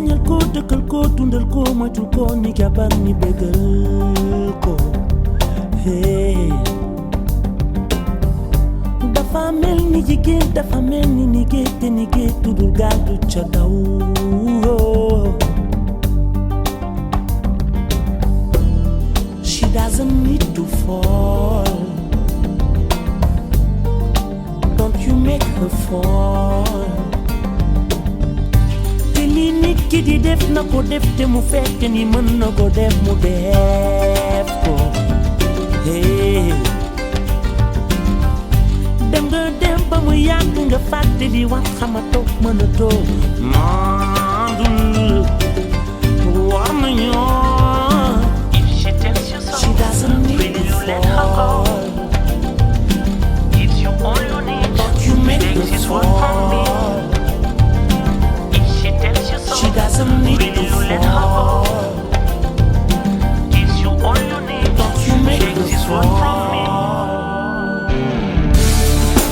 sañal ko dëkkal ko dundal ko moytul ko ni jabar ni bégal ko hey dafa mel ni jigéen dafa mel ni ni géej te ni géej tudul gaal du ca daw she doesn't need to fall don't you make her fall te li nit ki di def na ko def te mu fekk ni mën na ko def mu def ko hey dem nga dem ba mu yàgg nga fàtte di wax xamatoo mënatoo mandul war nañoo If she tells you so, she doesn't need will to you let her go? fall Gives you all you need. don't you make Takes her his word from me. fall If she tells you so, she doesn't need will to you let her go? fall Gives you all you need. don't you make Takes her his word from me. fall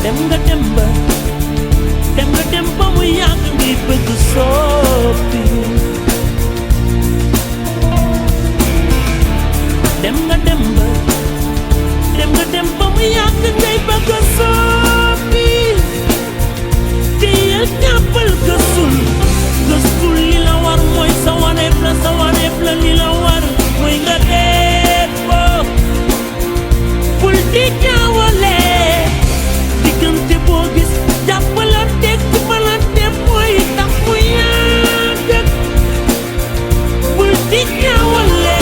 dem nga dem ba mu yàgg ngi bëgg soppi dem nga dem ba mu yàgg ngay bëgg soppi te yel ñàppal gëstul li la war mooy sa wareef la li la war mooy nga def ko bul di ñaawale diggante boo gis jàppalante dimbalante mooy tax mu yàgg bul di ñaawale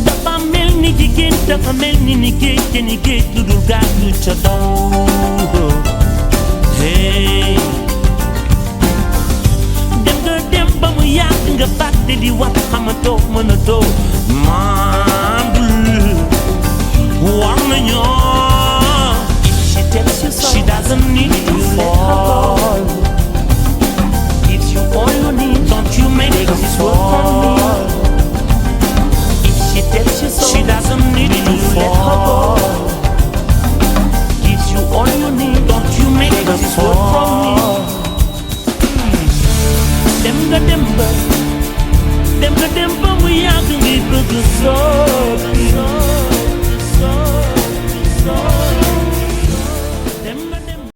dafa mel ni jigéen dafa mel ni ni géej te ni géej lu dul gaal du ca daw hey dem ba mu yàgg nga fàtte di wax xamatoo mënatoo mandul war nañoo if she tells you so she doesn't need to fall gives you all you need don't you make her fall if she tells you so she doesn't need to fall gives you all you need don't you make her fall dem nga dem ba mu yàgg ngi